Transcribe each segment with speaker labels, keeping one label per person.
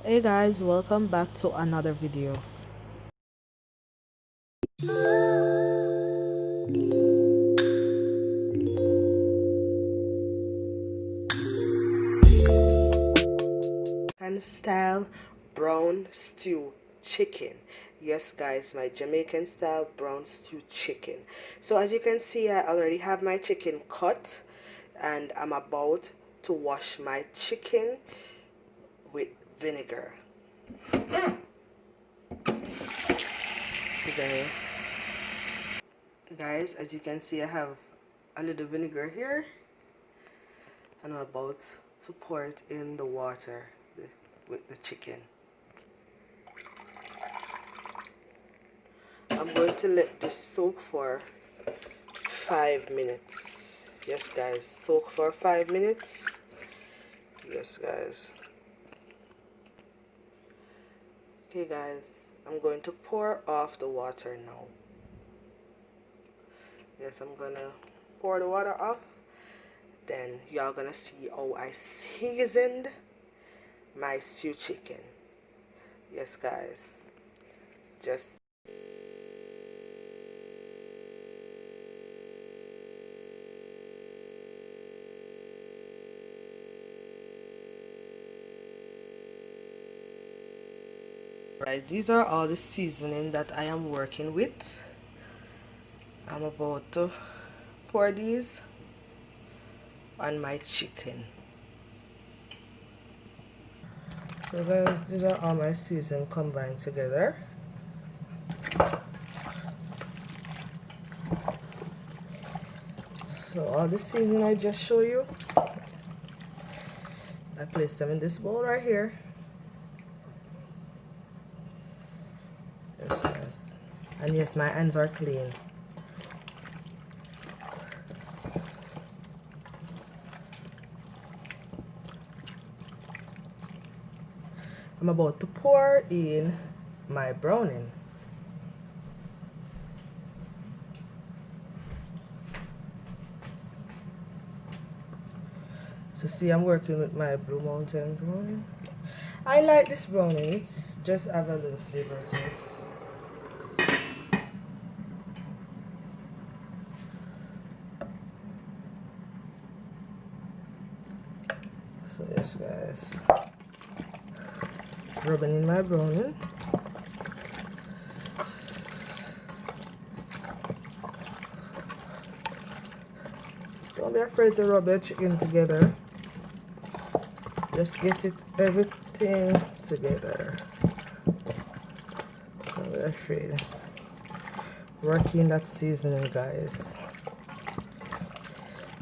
Speaker 1: Hey guys, welcome back to another video. Jamaican style brown stew chicken. Yes guys, my Jamaican style brown stew chicken. So as you can see, I already have my chicken cut and I'm about to wash my chicken with vinegar. Today, guys, as you can see, I have a little vinegar here and I'm about to pour it in the water with the chicken. I'm going to let this soak for 5 minutes. Yes guys, soak for 5 minutes. Yes guys. Okay guys, I'm going to pour off the water now. Yes, I'm gonna pour the water off. Then y'all gonna see how I seasoned my stew chicken. Yes guys, just right, these are all the seasoning that I am working with. I'm about to pour these on my chicken. So guys, these are all my seasoning combined together. So all the seasoning I just show you, I place them in this bowl right here. Yes. And yes, my hands are clean. I'm about to pour in my browning. So see, I'm working with my Blue Mountain browning. I like this browning. It's just have a little flavor to it. So yes guys, rubbing in my browning. Don't be afraid to rub your chicken together. Just get it everything together. Don't be afraid. Work in that seasoning guys.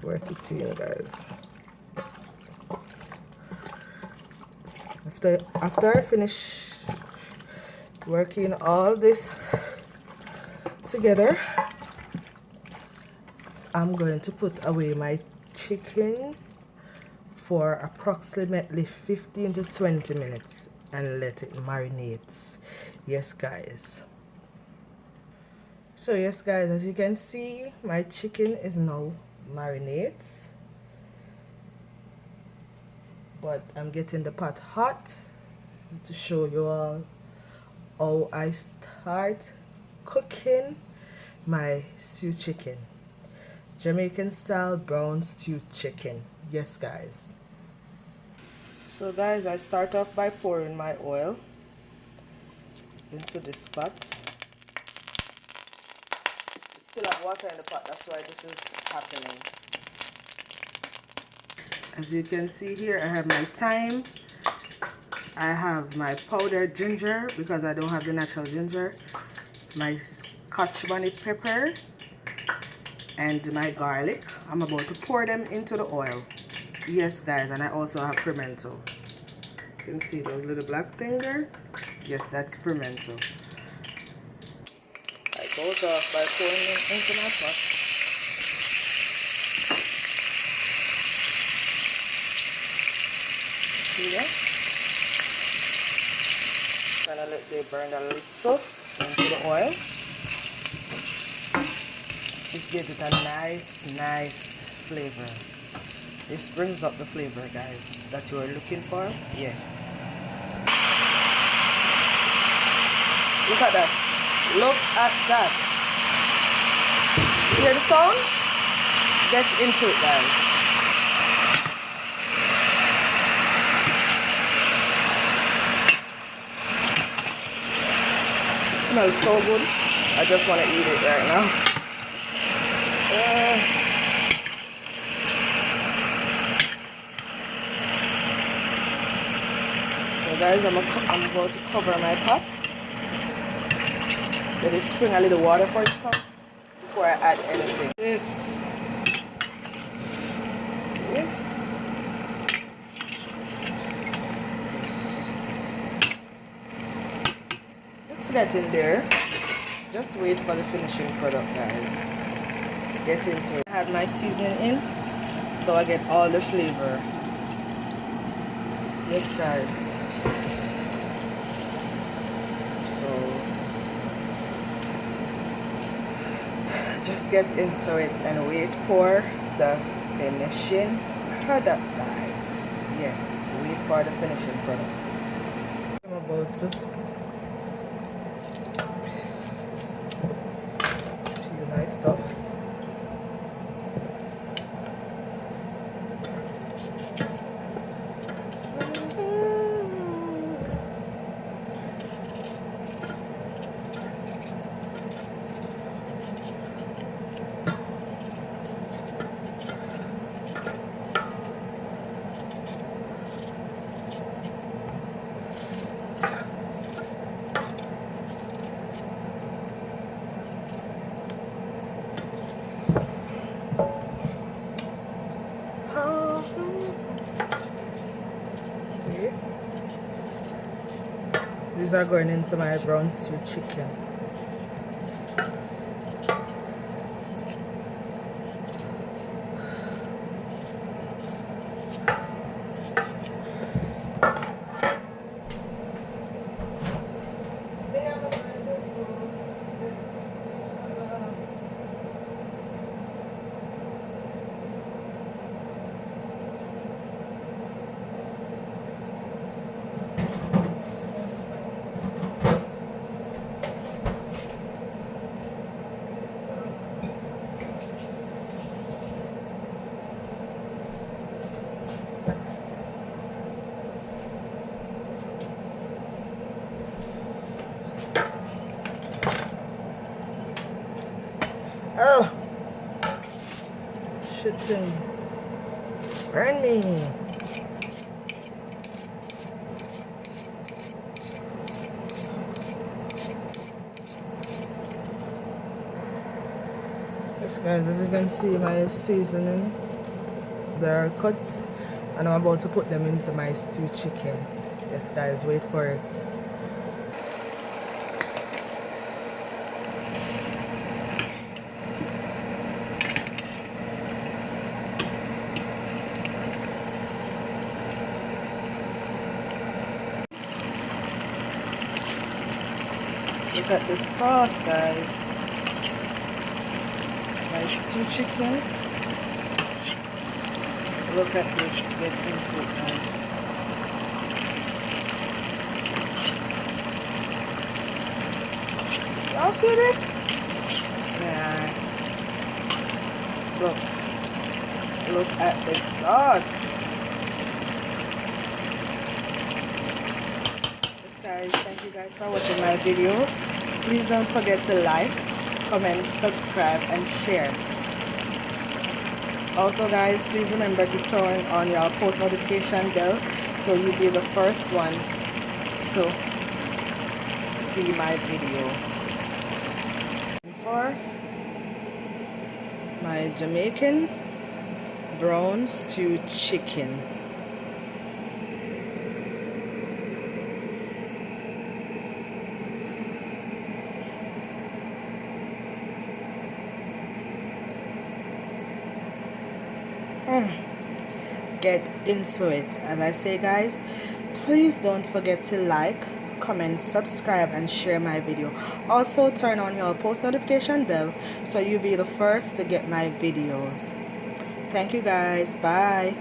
Speaker 1: Work it in guys. After I finish working all this together, I'm going to put away my chicken for approximately 15 to 20 minutes and let it marinate. Yes guys. So yes guys, as you can see, my chicken is now marinated. But I'm getting the pot hot to show you all how I start cooking my stew chicken. Jamaican style brown stew chicken. Yes guys. So guys, I start off by pouring my oil into this pot. It's still have water in the pot, that's why this is happening. As you can see here, I have my thyme. I have my powdered ginger because I don't have the natural ginger. My Scotch bonnet pepper and my garlic. I'm about to pour them into the oil. Yes guys, and I also have pimento. You can see those little black things there. Yes, that's pimento. I goes off by pouring them into my pot. See that? Gonna let they burn a little into the oil. It gives it a nice flavor. This brings up the flavor guys that you are looking for. Yes. Look at that. Look at that. You hear the sound? Get into it, guys. It smells so good. I just want to eat it right now. So guys, I'm going to cover my pot. Let it spring a little water for itself before I add anything. This. Okay. Let's get in there. Just wait for the finishing product, guys. Get into it. I have my seasoning in, so I get all the flavor. Yes, guys. Just get into it and wait for the finishing product, guys. Yes, wait for the finishing product. I'm about to peel my stuffs. These are going into my brown stew chicken. Oh, shit thing. Burn me. Yes, guys, as you can see, my seasoning, they're cut, and I'm about to put them into my stew chicken. Yes, guys, wait for it. Look at the sauce, guys. My stew chicken. Look at this. Get into it, guys. Y'all see this? Yeah. Look at the sauce. Guys, thank you guys for watching my video. Please don't forget to like, comment, subscribe and share. Also guys, please remember to turn on your post notification bell so you'll be the first one to see my video. For my Jamaican brown stew chicken. Get into it. And I say guys, please don't forget to like, comment, subscribe and share my video. Also turn on your post notification bell so you'll be the first to get my videos. Thank you guys. Bye.